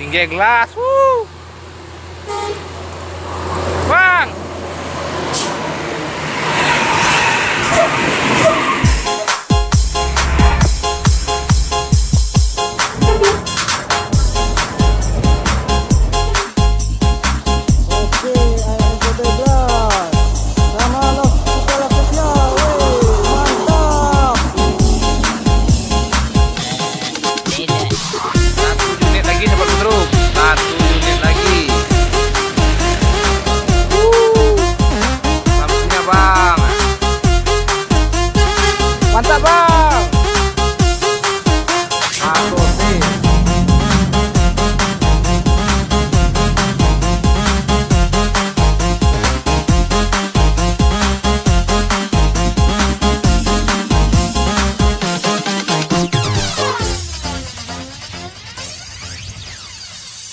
Singgah gelas. Bang. Mantap bang. Aku sih.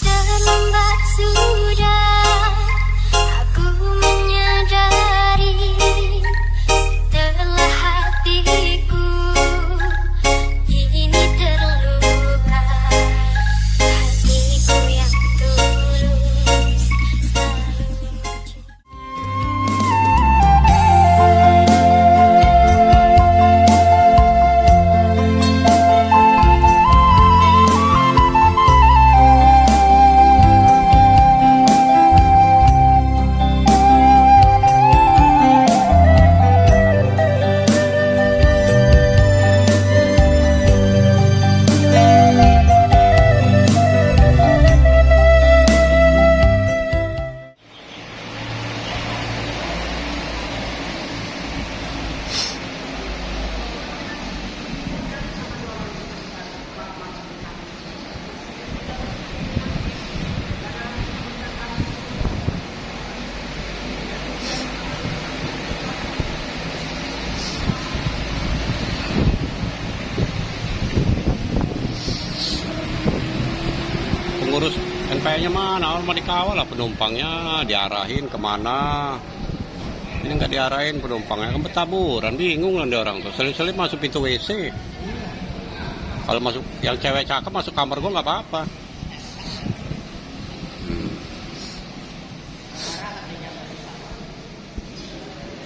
Terlambat sudah aku menyadari setelah hatiku ini terluka. Hatiku yang tulus selalu Pengurus NPM-nya mana? Orang mau dikawal lah penumpangnya, diarahin kemana? Ini nggak diarahin penumpangnya, kan bertaburan, bingung lah dia orang tuh. Selip-selip masuk pintu WC. Kalau masuk, yang cewek cakep masuk kamar gua nggak apa-apa.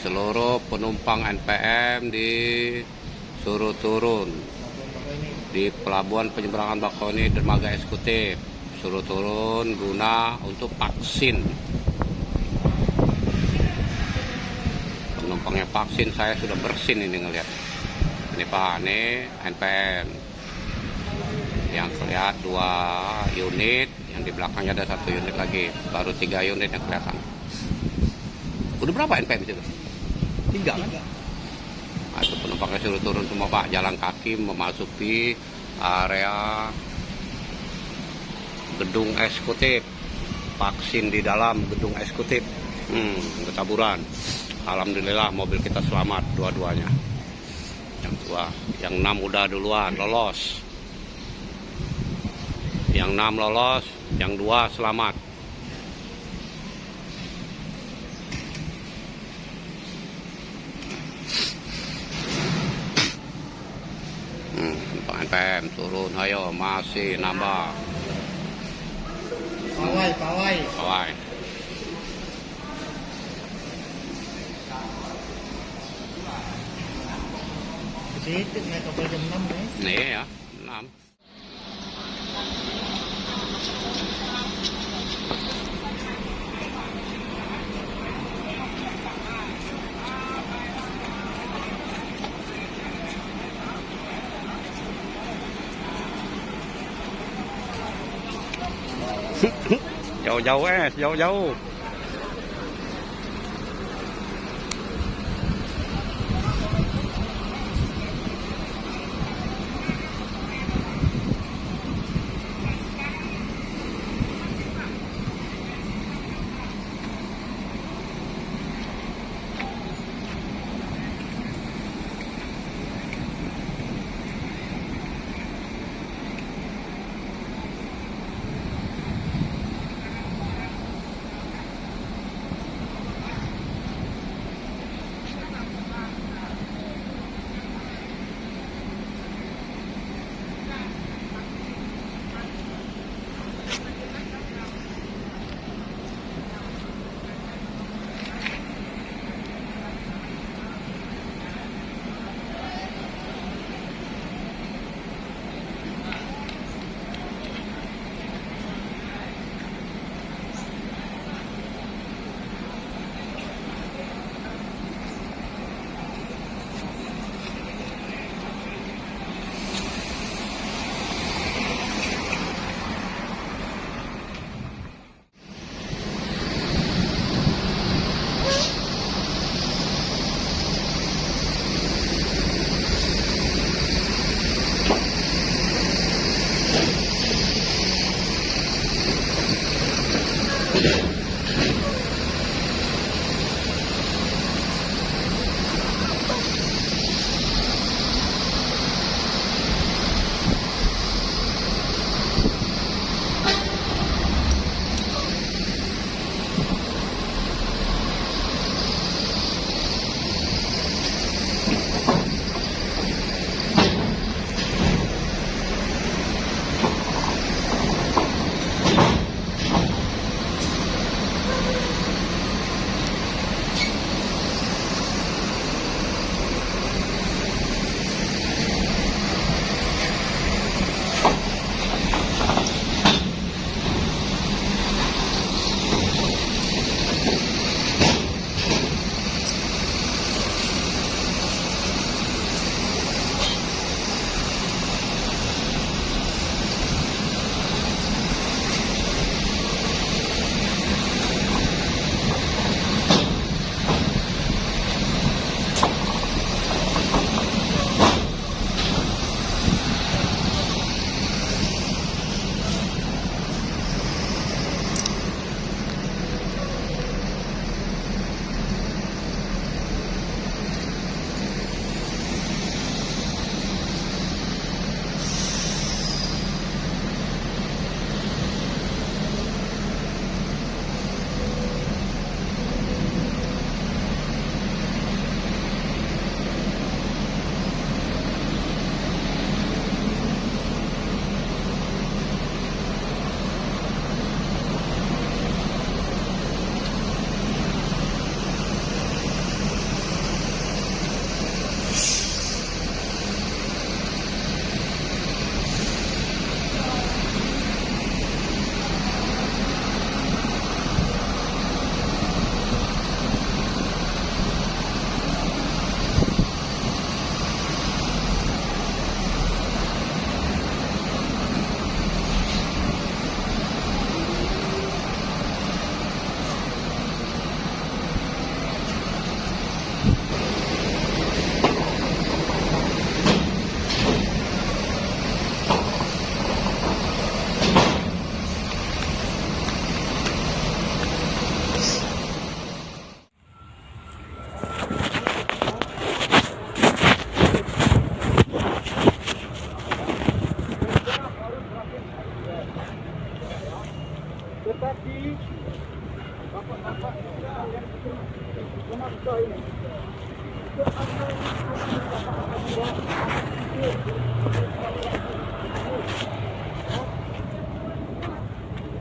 Seluruh penumpang NPM disuruh turun di Pelabuhan Penyeberangan Bakauheni Dermaga Eksekutif. Suruh turun guna untuk vaksin. Penumpangnya vaksin, saya sudah bersin ini ngelihat. Ini Pak, ini NPM. Yang terlihat 2 unit, yang di belakangnya ada 1 unit lagi. Baru 3 unit yang kelihatan. Udah berapa NPM itu? 3 kan? Nah, itu penumpangnya suruh turun semua Pak, jalan kaki memasuki area gedung eksekutif, vaksin di dalam gedung eksekutif. Ketaburan. Alhamdulillah mobil kita selamat dua-duanya. Yang 6 udah duluan lolos. Yang 6 lolos, yang 2 selamat. NPM turun, ayo masih nambah. Pawai. Situ naik kapal jam 6 nih. Nih ya, 6. Jauh-jauh jauh-jauh.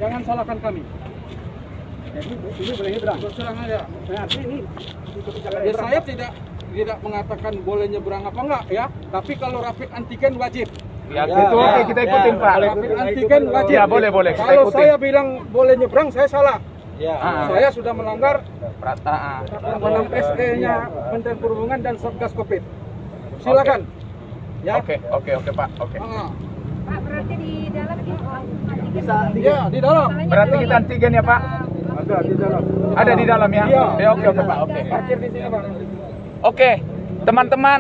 Jangan salahkan kami. Ini boleh nyebrang. Terserang aja. Nah, ini. Ya, saya tidak mengatakan boleh nyebrang apa enggak ya. Tapi kalau rapid antigen wajib. Ya, itu oke, kita ikutin Pak. Rapid antigen wajib. Ya, boleh. Kita Kalau ikutin. saya bilang boleh nyebrang, saya salah. Ya. Saya sudah melanggar Perata. 6 SE-nya Kementerian Perhubungan dan Satgas Covid. Silakan. Ya. Oke Pak. Oke. Pak, berarti di dalam ini Bisa. Iya, di dalam. Berarti kita antigen ya Pak? Ada di dalam. Ada di dalam ya? Iya. Ya, oke Pak. Oke. Parkir di sini, Pak. Oke, teman-teman,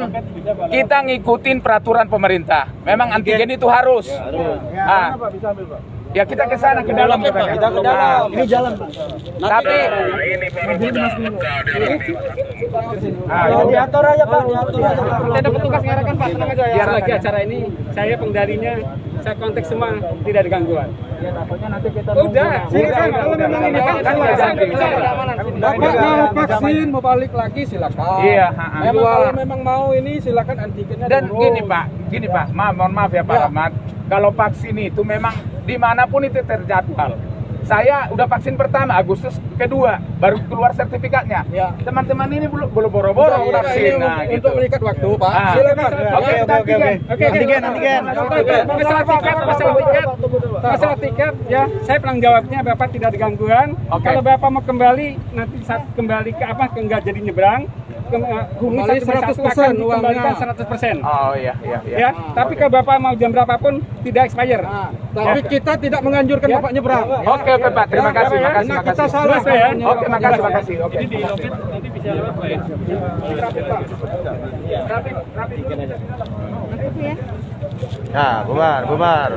kita ngikutin peraturan pemerintah. Memang antigen itu harus. Ah, Bisa ambil, Pak. ya kita ke sana ke dalam katanya. Kita ke dalam. Ini jalan, Pak. Tapi Diatur aja, Pak. Diatur aja, Pak. Ada petugas ngarahkan Pak, tenang aja ya. Biar Selagi aja. acara ini, saya pengendalinya, saya kontak semua, tidak ada gangguan. Ya, takutnya nanti kita Udah, silakan. Kalau memang ini kan Bapak mau vaksin, mau balik lagi silakan. Iya, Memang kalau memang mau ini silakan antigennya dan turun. gini Pak, mohon maaf ya Pak Ya. Rahmat. Kalau vaksin itu memang dimanapun itu terjadwal. Saya udah vaksin pertama Agustus kedua baru keluar sertifikatnya. Ya. Teman-teman ini belum boro-boro Udah, vaksin. ini Nah, untuk gitu. mengikat waktu, Pak. Ah. Silakan. Oke. Antigen. Masalah tiket, ya, saya penanggung jawabnya Bapak tidak ada gangguan. Oke. Kalau Bapak mau kembali, nanti saat kembali ke apa, enggak jadi nyebrang, Humi Kembali 1 100% akan dikembalikan uangnya. 100%. Oh iya. Ya, tapi kalau Bapak mau jam berapapun tidak expired. Nah, tapi kita tidak menganjurkan Ya. Bapak nyebrang. Oke Pak, terima kasih, Ya, makasih, Karena kita makasih. salah. Jelas, ya? Oke, makasih. Oke. Jadi di lobet nanti bisa lewat Pak ya. Ya, bubar.